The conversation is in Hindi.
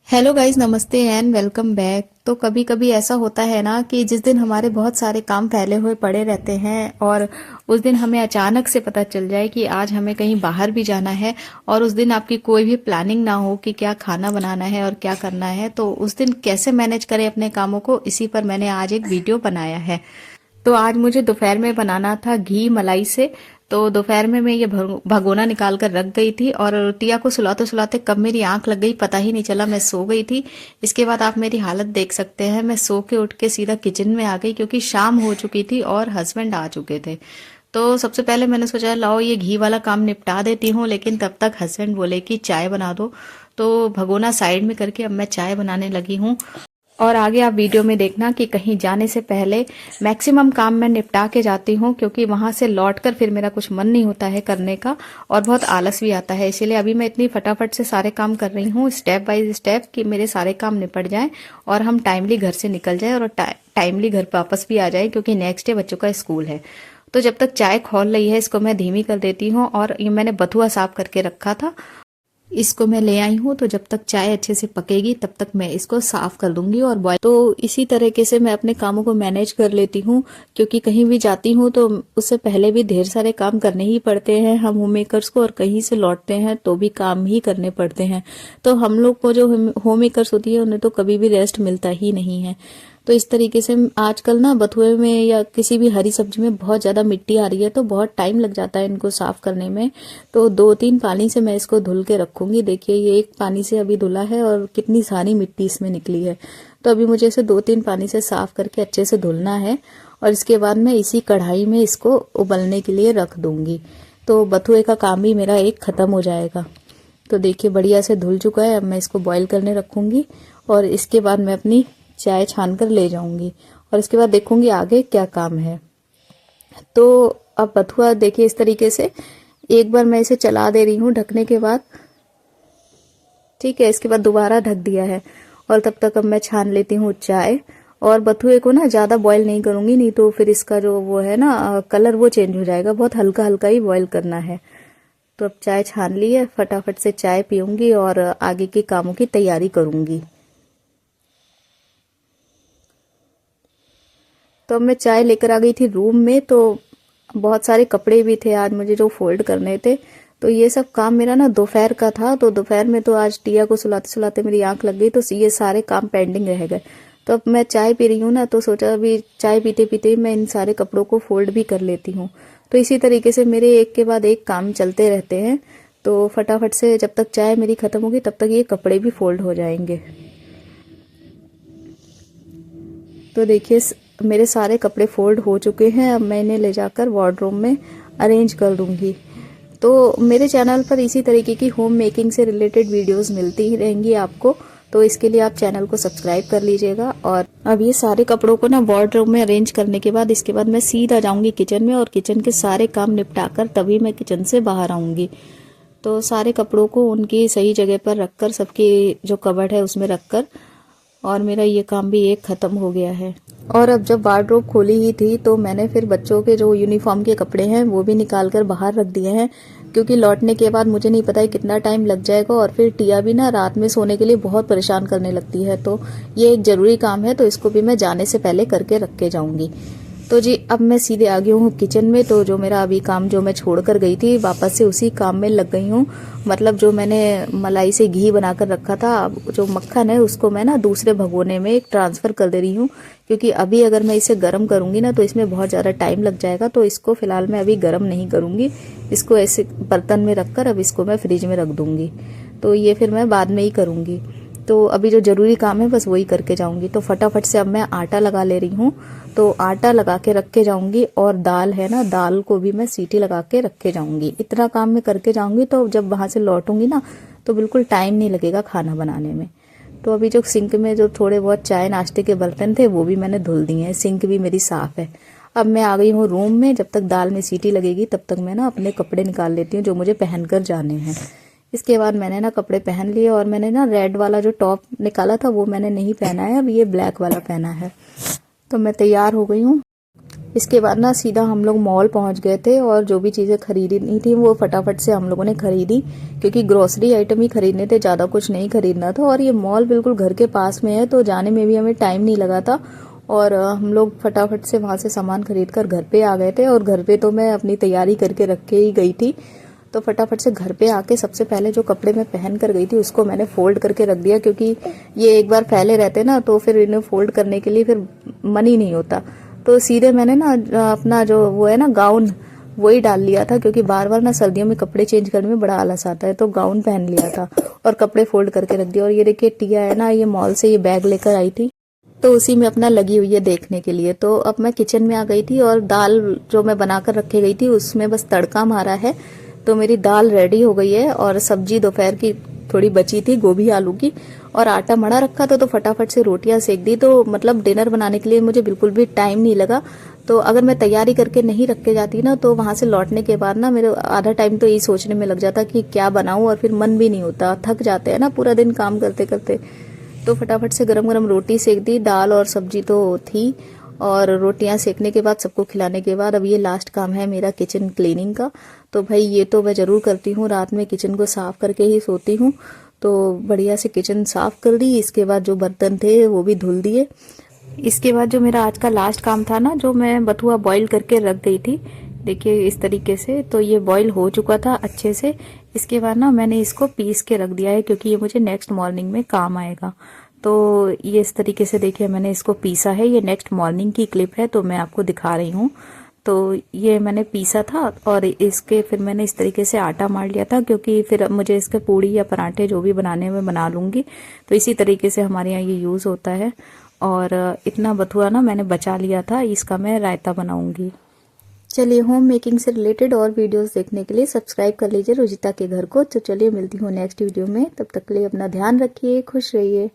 हेलो गाइस, नमस्ते एंड वेलकम बैक। तो कभी कभी ऐसा होता है ना कि जिस दिन हमारे बहुत सारे काम फैले हुए पड़े रहते हैं और उस दिन हमें अचानक से पता चल जाए कि आज हमें कहीं बाहर भी जाना है और उस दिन आपकी कोई भी प्लानिंग ना हो कि क्या खाना बनाना है और क्या करना है, तो उस दिन कैसे मैनेज करें अपने कामों को, इसी पर मैंने आज एक वीडियो बनाया है। तो आज मुझे दोपहर में बनाना था घी मलाई से। तो दोपहर में मैं ये भगोना निकाल कर रख गई थी और टिया को सुलाते सुलाते कब मेरी आंख लग गई पता ही नहीं चला, मैं सो गई थी। इसके बाद आप मेरी हालत देख सकते हैं, मैं सो के उठ के सीधा किचन में आ गई क्योंकि शाम हो चुकी थी और हस्बैंड आ चुके थे। तो सबसे पहले मैंने सोचा लाओ ये घी वाला काम निपटा देती हूँ, लेकिन तब तक हस्बैंड बोले कि चाय बना दो। तो भगोना साइड में करके अब मैं चाय बनाने लगी हूँ। और आगे आप वीडियो में देखना कि कहीं जाने से पहले मैक्सिमम काम मैं निपटा के जाती हूँ, क्योंकि वहां से लौटकर फिर मेरा कुछ मन नहीं होता है करने का और बहुत आलस भी आता है। इसीलिए अभी मैं इतनी फटाफट से सारे काम कर रही हूँ स्टेप बाय स्टेप कि मेरे सारे काम निपट जाएं और हम टाइमली घर से निकल जाए और टाइमली घर वापस भी आ जाए, क्योंकि नेक्स्ट डे बच्चों का स्कूल है। तो जब तक चाय खौल रही है इसको मैं धीमी कर देती हूँ। और ये मैंने बथुआ साफ करके रखा था, इसको मैं ले आई हूँ। तो जब तक चाय अच्छे से पकेगी तब तक मैं इसको साफ कर दूंगी और बॉयल। तो इसी तरीके से मैं अपने कामों को मैनेज कर लेती हूँ, क्योंकि कहीं भी जाती हूँ तो उससे पहले भी ढेर सारे काम करने ही पड़ते हैं हम होम मेकर्स को, और कहीं से लौटते हैं तो भी काम ही करने पड़ते हैं। तो हम लोग को जो होम मेकर्स होती है उन्हें तो कभी भी रेस्ट मिलता ही नहीं है। तो इस तरीके से आजकल ना बथुए में या किसी भी हरी सब्जी में बहुत ज्यादा मिट्टी आ रही है, तो बहुत टाइम लग जाता है इनको साफ करने में। तो 2-3 पानी से मैं इसको धुल के रखूंगी। देखिए ये एक पानी से अभी धुला है और कितनी सारी मिट्टी इसमें निकली है। तो अभी मुझे इसे 2-3 पानी से साफ करके अच्छे से धुलना है और इसके बाद मैं इसी कढ़ाई में इसको उबलने के लिए रख दूंगी। तो बथुए का काम भी मेरा एक खत्म हो जाएगा। तो देखिए बढ़िया से धुल चुका है। अब मैं इसको बॉईल करने रखूंगी और इसके बाद मैं अपनी चाय छान कर ले जाऊंगी और इसके बाद देखूंगी आगे क्या काम है। तो अब बथुआ देखिए इस तरीके से एक बार मैं इसे चला दे रही हूँ ढकने के बाद, ठीक है। इसके बाद दोबारा ढक दिया है और तब तक अब मैं छान लेती हूँ चाय। और बथुए को ना ज्यादा बॉईल नहीं करूंगी, नहीं तो फिर इसका जो वो है ना कलर वो चेंज हो जाएगा। बहुत हल्का हल्का ही बॉईल करना है। तो अब चाय छान ली है, फटाफट से चाय पीऊंगी और आगे के कामों की तैयारी करूंगी। तो अब मैं चाय लेकर आ गई थी रूम में। तो बहुत सारे कपड़े भी थे आज मुझे जो फोल्ड करने थे। तो ये सब काम मेरा ना दोपहर का था। तो दोपहर में तो आज टिया को सुलाते सुलाते मेरी आंख लग गई, तो ये सारे काम पेंडिंग रह गए। तो अब मैं चाय पी रही हूँ ना, तो सोचा अभी चाय पीते पीते मैं इन सारे कपड़ों को फोल्ड भी कर लेती हूँ। तो इसी तरीके से मेरे एक के बाद एक काम चलते रहते हैं। तो फटाफट से जब तक चाय मेरी खत्म होगी तब तक ये कपड़े भी फोल्ड हो जाएंगे। तो देखिए मेरे सारे कपड़े फोल्ड हो चुके हैं। अब मैं इन्हें ले जाकर वार्डरोब में अरेंज कर दूंगी। तो मेरे चैनल पर इसी तरीके की होम मेकिंग से रिलेटेड वीडियोस मिलती ही रहेंगी आपको। तो इसके लिए आप चैनल को सब्सक्राइब कर लीजिएगा। और अब ये सारे कपड़ों को ना वार्डरोब में अरेंज करने के बाद इसके बाद मैं सीधा जाऊंगी किचन में और किचन के सारे काम निपटाकर तभी मैं किचन से बाहर आऊंगी। तो सारे कपड़ों को उनकी सही जगह पर रखकर, सबकी जो कबर्ड है उसमें रखकर, और मेरा ये काम भी एक खत्म हो गया है। और अब जब वार्डरोब खोली ही थी तो मैंने फिर बच्चों के जो यूनिफॉर्म के कपड़े हैं वो भी निकाल कर बाहर रख दिए हैं, क्योंकि लौटने के बाद मुझे नहीं पता है कितना टाइम लग जाएगा। और फिर टिया भी ना रात में सोने के लिए बहुत परेशान करने लगती है। तो ये एक जरूरी काम है, तो इसको भी मैं जाने से पहले करके रख के जाऊंगी। तो जी अब मैं सीधे आ गई हूँ किचन में। तो जो मेरा अभी काम जो मैं छोड़ कर गई थी वापस से उसी काम में लग गई हूँ। मतलब जो मैंने मलाई से घी बनाकर रखा था, जो मक्खन है उसको मैं ना दूसरे भगोने में ट्रांसफर कर दे रही हूँ, क्योंकि अभी अगर मैं इसे गर्म करूंगी ना तो इसमें बहुत ज्यादा टाइम लग जाएगा। तो इसको फिलहाल मैं अभी गर्म नहीं करूंगी, इसको ऐसे बर्तन में रखकर अब इसको मैं फ्रिज में रख दूंगी। तो ये फिर मैं बाद में ही करूंगी। तो अभी जो जरूरी काम है बस वही करके जाऊंगी। तो फटाफट से अब मैं आटा लगा ले रही हूँ। तो आटा लगा के रख के जाऊंगी और दाल है ना, दाल को भी मैं सीटी लगा के रख के जाऊंगी। इतना काम मैं करके जाऊंगी तो जब वहां से लौटूंगी ना तो बिल्कुल टाइम नहीं लगेगा खाना बनाने में। तो अभी जो सिंक में जो थोड़े बहुत चाय नाश्ते के बर्तन थे वो भी मैंने धुल दिए हैं, सिंक भी मेरी साफ है। अब मैं आ गई हूँ रूम में। जब तक दाल में सीटी लगेगी तब तक मैं ना अपने कपड़े निकाल लेती हूँ जो मुझे पहनकर जाने हैं। इसके बाद मैंने ना कपड़े पहन लिए और मैंने ना रेड वाला जो टॉप निकाला था वो मैंने नहीं पहना है, अब ये ब्लैक वाला पहना है। तो मैं तैयार हो गई हूँ। इसके बाद ना सीधा हम लोग मॉल पहुंच गए थे और जो भी चीज़ें खरीदनी थी वो फटाफट से हम लोगों ने खरीदी, क्योंकि ग्रोसरी आइटम ही खरीदने थे, ज़्यादा कुछ नहीं खरीदना था। और ये मॉल बिल्कुल घर के पास में है तो जाने में भी हमें टाइम नहीं लगा था और हम लोग फटाफट से वहाँ से सामान खरीद कर घर पे आ गए थे। और घर पे तो मैं अपनी तैयारी करके रख के ही गई थी, तो फटाफट से घर पे आके सबसे पहले जो कपड़े मैं पहन कर गई थी उसको मैंने फोल्ड करके रख दिया, क्योंकि ये एक बार फैले रहते ना तो फिर इन्हें फोल्ड करने के लिए फिर मन ही नहीं होता। तो सीधे मैंने ना अपना जो वो है ना गाउन वही डाल लिया था, क्योंकि बार बार ना सर्दियों में कपड़े चेंज करने में बड़ा आलस आता है, तो गाउन पहन लिया था और कपड़े फोल्ड करके रख दिया। और ये देखिए टिया है ना, ये मॉल से ये बैग लेकर आई थी तो उसी में अपना लगी हुई है देखने के लिए। तो अब मैं किचन में आ गई थी और दाल जो मैं बनाकर रखे गई थी उसमें बस तड़का मारा है, तो मेरी दाल रेडी हो गई है। और सब्जी दोपहर की थोड़ी बची थी गोभी आलू की, और आटा मड़ा रखा था तो फटाफट से रोटियां सेक दी। तो मतलब डिनर बनाने के लिए मुझे बिल्कुल भी टाइम नहीं लगा। तो अगर मैं तैयारी करके नहीं रख के जाती ना तो वहां से लौटने के बाद ना मेरे आधा टाइम तो यही सोचने में लग जाता कि क्या बनाऊं, और फिर मन भी नहीं होता, थक जाते हैं ना पूरा दिन काम करते करते। तो फटाफट से गरम गरम रोटी सेक दी, दाल और सब्जी तो थी। और रोटियां सेकने के बाद सबको खिलाने के बाद अब ये लास्ट काम है मेरा किचन क्लीनिंग का। तो भाई ये तो मैं जरूर करती हूँ, रात में किचन को साफ करके ही सोती हूँ। तो बढ़िया से किचन साफ कर दी, इसके बाद जो बर्तन थे वो भी धुल दिए। इसके बाद जो मेरा आज का लास्ट काम था ना, जो मैं बथुआ बॉईल करके रख गई थी, देखिए इस तरीके से, तो ये बॉईल हो चुका था अच्छे से। इसके बाद ना मैंने इसको पीस के रख दिया है, क्योंकि ये मुझे नेक्स्ट मॉर्निंग में काम आएगा। तो ये इस तरीके से देखिए मैंने इसको पीसा है, ये नेक्स्ट मॉर्निंग की क्लिप है तो मैं आपको दिखा रही हूँ। तो ये मैंने पीसा था और इसके फिर मैंने इस तरीके से आटा मार लिया था, क्योंकि फिर मुझे इसके पूड़ी या पराठे जो भी बनाने में बना लूंगी। तो इसी तरीके से हमारे यहाँ ये यूज होता है। और इतना बथुआ ना मैंने बचा लिया था, इसका मैं रायता बनाऊंगी। चलिए, होम मेकिंग से रिलेटेड और वीडियोस देखने के लिए सब्सक्राइब कर लीजिए रुचिता के घर को। तो चलिए मिलती हूँ नेक्स्ट वीडियो में, तब तक के लिए अपना ध्यान रखिए, खुश रहिए।